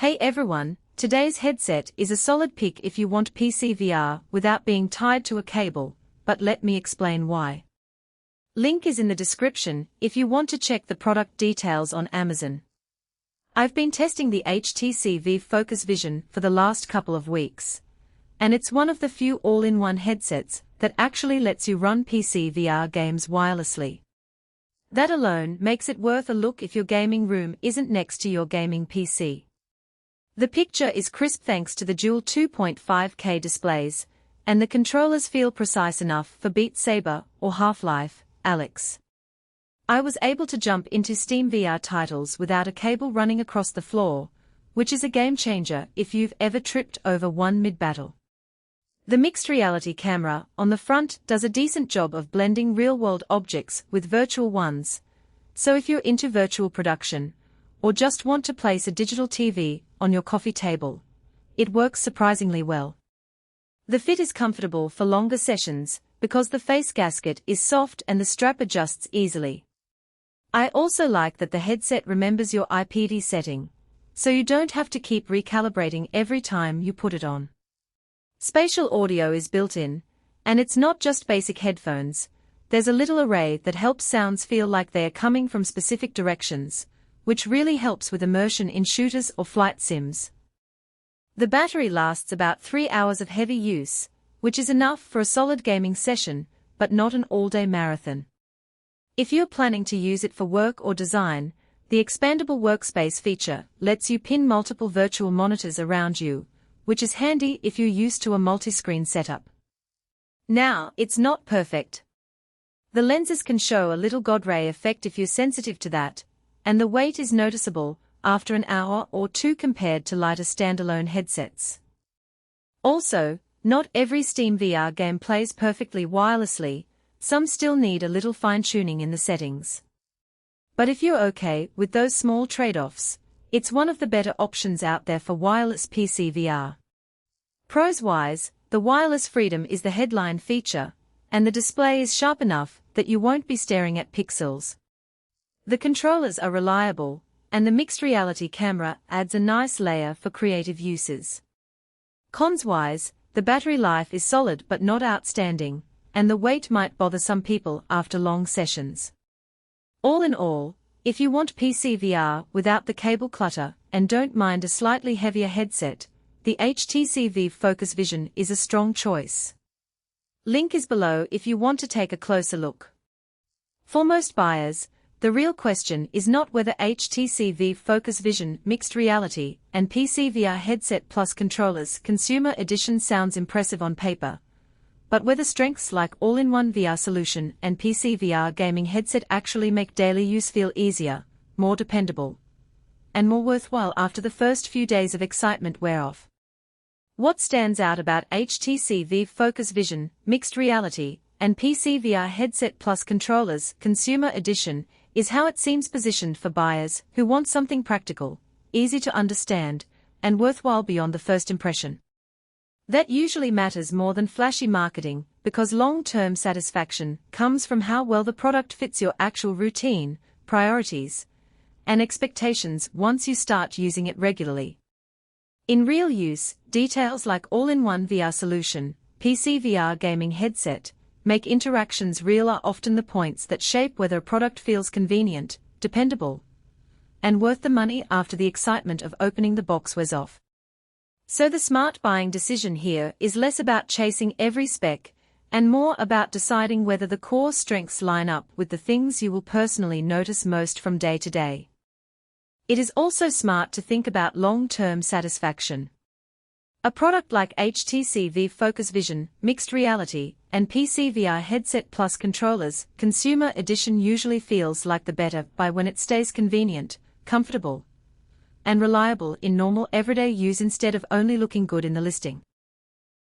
Hey everyone, today's headset is a solid pick if you want PC VR without being tied to a cable, but let me explain why. Link is in the description if you want to check the product details on Amazon. I've been testing the HTC Vive Focus Vision for the last couple of weeks, and it's one of the few all-in-one headsets that actually lets you run PC VR games wirelessly. That alone makes it worth a look if your gaming room isn't next to your gaming PC. The picture is crisp thanks to the dual 2.5K displays, and the controllers feel precise enough for Beat Saber or Half-Life, Alyx. I was able to jump into Steam VR titles without a cable running across the floor, which is a game changer if you've ever tripped over one mid-battle. The mixed reality camera on the front does a decent job of blending real-world objects with virtual ones, so if you're into virtual production, or just want to place a digital TV on your coffee table, it works surprisingly well. The fit is comfortable for longer sessions because the face gasket is soft and the strap adjusts easily. I also like that the headset remembers your IPD setting, so you don't have to keep recalibrating every time you put it on. Spatial audio is built in, and it's not just basic headphones. There's a little array that helps sounds feel like they are coming from specific directions, which really helps with immersion in shooters or flight sims. The battery lasts about 3 hours of heavy use, which is enough for a solid gaming session, but not an all-day marathon. If you're planning to use it for work or design, the expandable workspace feature lets you pin multiple virtual monitors around you, which is handy if you're used to a multi-screen setup. Now, it's not perfect. The lenses can show a little God ray effect if you're sensitive to that, and the weight is noticeable after an hour or two compared to lighter standalone headsets. Also, not every Steam VR game plays perfectly wirelessly, some still need a little fine-tuning in the settings. But if you're okay with those small trade-offs, it's one of the better options out there for wireless PC VR. Pros-wise, the wireless freedom is the headline feature, and the display is sharp enough that you won't be staring at pixels. The controllers are reliable, and the mixed reality camera adds a nice layer for creative uses. Cons-wise, the battery life is solid but not outstanding, and the weight might bother some people after long sessions. All in all, if you want PC VR without the cable clutter and don't mind a slightly heavier headset, the HTC Vive Focus Vision is a strong choice. Link is below if you want to take a closer look. For most buyers, the real question is not whether HTC Vive Focus Vision Mixed Reality and PC VR Headset Plus Controllers Consumer Edition sounds impressive on paper, but whether strengths like all-in-one VR solution and PC VR gaming headset actually make daily use feel easier, more dependable, and more worthwhile after the first few days of excitement wear off. What stands out about HTC Vive Focus Vision Mixed Reality and PC VR Headset Plus Controllers Consumer Edition is how it seems positioned for buyers who want something practical, easy to understand, and worthwhile beyond the first impression. That usually matters more than flashy marketing, because long-term satisfaction comes from how well the product fits your actual routine, priorities, and expectations once you start using it regularly. In real use, details like all-in-one VR solution, PC VR gaming headset, make interactions real are often the points that shape whether a product feels convenient, dependable, and worth the money after the excitement of opening the box wears off. So the smart buying decision here is less about chasing every spec, and more about deciding whether the core strengths line up with the things you will personally notice most from day to day. It is also smart to think about long-term satisfaction. A product like HTC Vive Focus Vision Mixed Reality and PC VR Headset Plus Controllers Consumer Edition usually feels like the better buy when it stays convenient, comfortable, and reliable in normal everyday use instead of only looking good in the listing.